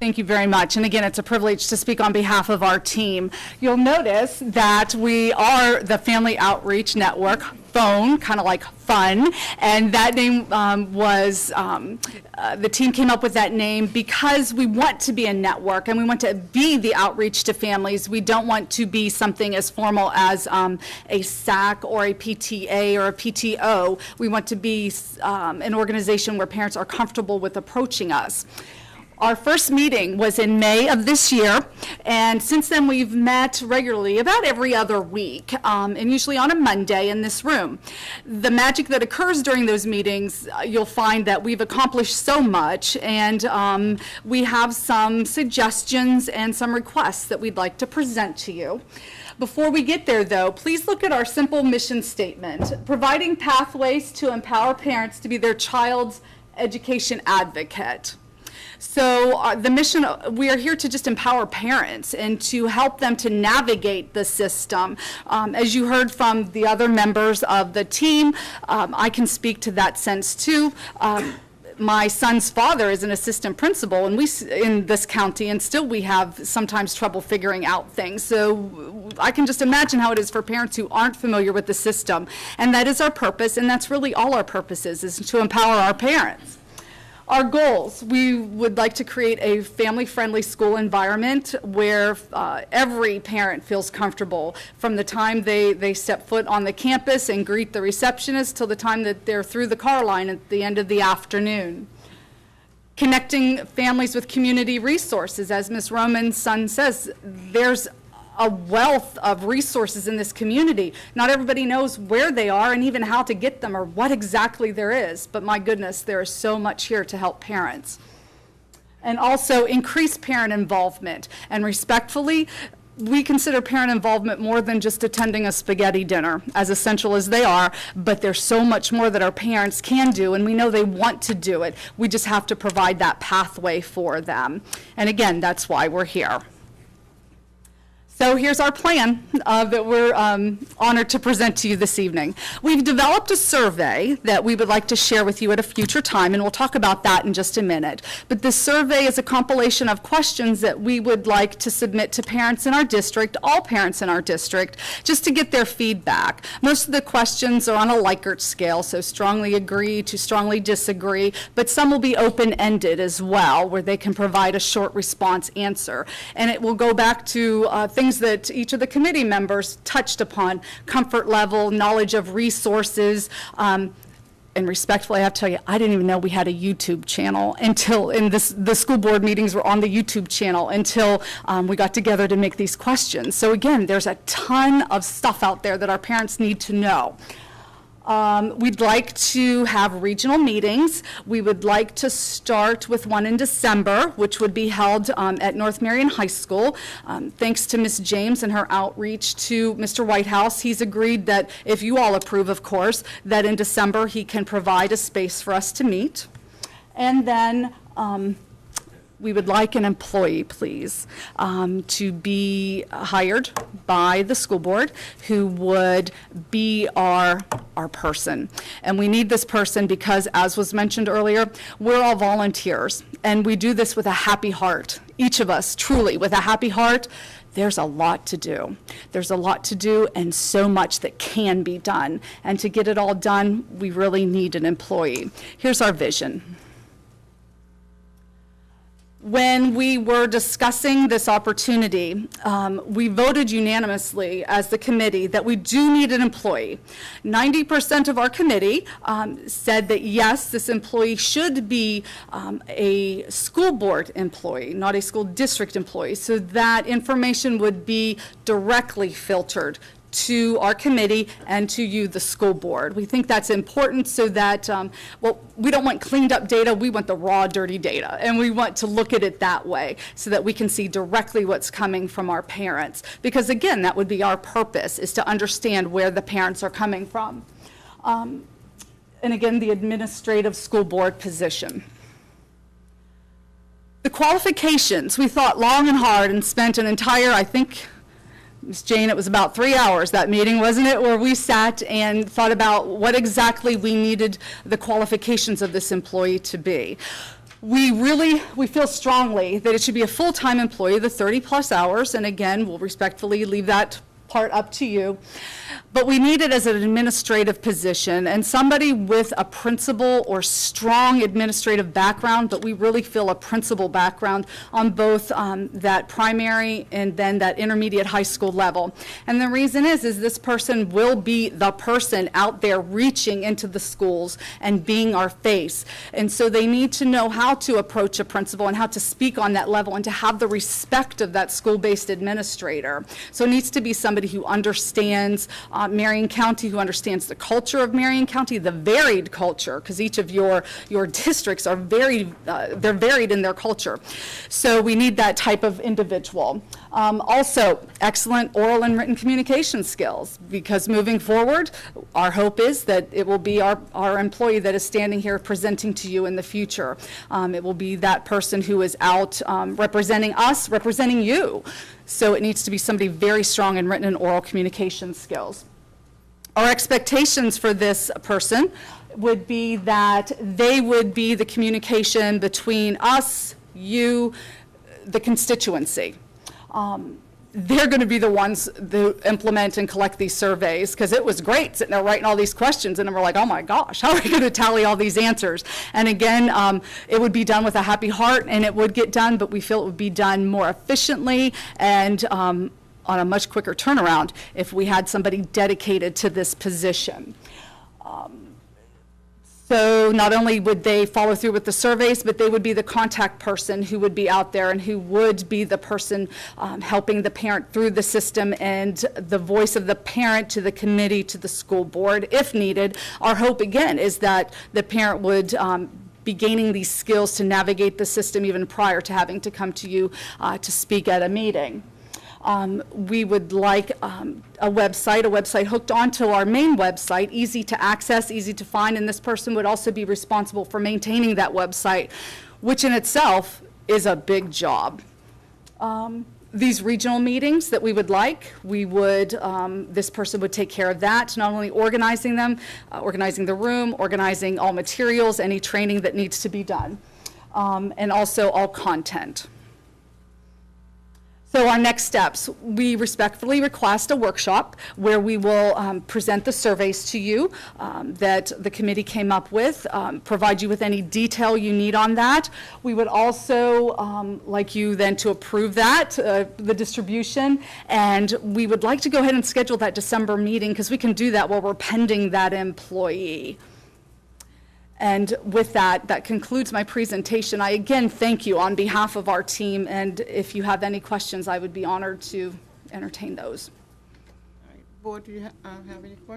Thank you very much. And again, it's a privilege to speak on behalf of our team. You'll notice that we are the Family Outreach Network, phone, kind of like fun, and that name the team came up with that name because we want to be a network and we want to be the outreach to families. We don't want to be something as formal as a SAC or a PTA or a PTO. We want to be an organization where parents are comfortable with approaching us. Our first meeting was in May of this year, and since then we've met regularly about every other week, and usually on a Monday in this room. The magic that occurs during those meetings, you'll find that we've accomplished so much, and we have some suggestions and some requests that we'd like to present to you. Before we get there, though, please look at our simple mission statement, providing pathways to empower parents to be their child's education advocate. So the mission, we are here to just empower parents and to help them to navigate the system. As you heard from the other members of the team, I can speak to that sense too. My son's father is an assistant principal in this county, and still we have sometimes trouble figuring out things. So I can just imagine how it is for parents who aren't familiar with the system. And that is our purpose, and that's really all our purpose is to empower our parents. Our goals, we would like to create a family-friendly school environment where every parent feels comfortable from the time they step foot on the campus and greet the receptionist till the time that they're through the car line at the end of the afternoon. Connecting families with community resources. As Ms. Roman's son says, there's a wealth of resources in this community. Not everybody knows where they are and even how to get them or what exactly there is, but my goodness, there is so much here to help parents. And also increase parent involvement. And respectfully, we consider parent involvement more than just attending a spaghetti dinner, as essential as they are, but there's so much more that our parents can do, and we know they want to do it. We just have to provide that pathway for them. And again, that's why we're here. So here's our plan that we're honored to present to you this evening. We've developed a survey that we would like to share with you at a future time, and we'll talk about that in just a minute. But this survey is a compilation of questions that we would like to submit to parents in our district, all parents in our district, just to get their feedback. Most of the questions are on a Likert scale, so strongly agree to strongly disagree, but some will be open-ended as well, where they can provide a short response answer. And it will go back to things that each of the committee members touched upon: comfort level, knowledge of resources, and respectfully, I have to tell you, I didn't even know we had a YouTube channel until the school board meetings were on the YouTube channel until we got together to make these questions. So again, there's a ton of stuff out there that our parents need to know. We'd like to have regional meetings. We would like to start with one in December, which would be held at North Marion High School. Thanks to Ms. James and her outreach to Mr. Whitehouse, he's agreed that, if you all approve, of course, that in December he can provide a space for us to meet. And then we would like an employee, please, to be hired by the school board who would be our person. And we need this person because, as was mentioned earlier, we're all volunteers, and we do this with a happy heart. Each of us, truly, with a happy heart. There's a lot to do. There's a lot to do and so much that can be done. And to get it all done, we really need an employee. Here's our vision. When we were discussing this opportunity, we voted unanimously as the committee that we do need an employee. 90% of our committee said that yes, this employee should be a school board employee, not a school district employee, so that information would be directly filtered to our committee and to you, the school board. We think that's important so that, well, we don't want cleaned up data, we want the raw, dirty data, and we want to look at it that way so that we can see directly what's coming from our parents. Because again, that would be our purpose, is to understand where the parents are coming from. And again, the administrative school board position. The qualifications, we thought long and hard and spent an entire, I think, Ms. Jane, it was about 3 hours, that meeting, wasn't it, where we sat and thought about what exactly we needed the qualifications of this employee to be. We feel strongly that it should be a full-time employee, the 30-plus hours, and again, we'll respectfully leave that part up to you. But we need it as an administrative position, and somebody with a principal or strong administrative background, but we really feel a principal background on both that primary and then that intermediate high school level. And the reason is this person will be the person out there reaching into the schools and being our face. And so they need to know how to approach a principal and how to speak on that level and to have the respect of that school-based administrator. So it needs to be somebody who understands Marion County, who understands the culture of Marion County, the varied culture, because each of your districts are they're varied in their culture. So we need that type of individual. Also, excellent oral and written communication skills, because moving forward, our hope is that it will be our employee that is standing here presenting to you in the future. It will be that person who is out representing us, representing you. So it needs to be somebody very strong in written and oral communication skills. Our expectations for this person would be that they would be the communication between us, you, the constituency. They're going to be the ones that implement and collect these surveys, because it was great sitting there writing all these questions, and then we're like, oh my gosh, how are we going to tally all these answers? And again, it would be done with a happy heart, and it would get done, but we feel it would be done more efficiently and on a much quicker turnaround if we had somebody dedicated to this position. So not only would they follow through with the surveys, but they would be the contact person who would be out there and who would be the person helping the parent through the system and the voice of the parent to the committee, to the school board, if needed. Our hope, again, is that the parent would be gaining these skills to navigate the system even prior to having to come to you to speak at a meeting. We would like a website hooked onto our main website, easy to access, easy to find, and this person would also be responsible for maintaining that website, which in itself is a big job. These regional meetings that we would like, this person would take care of that, not only organizing them, organizing the room, organizing all materials, any training that needs to be done, and also all content. So our next steps, we respectfully request a workshop where we will present the surveys to you that the committee came up with, provide you with any detail you need on that. We would also like you then to approve that, the distribution, and we would like to go ahead and schedule that December meeting, because we can do that while we're pending that employee. And with that, that concludes my presentation. I again thank you on behalf of our team, and if you have any questions, I would be honored to entertain those. All right. Board, do you have any questions?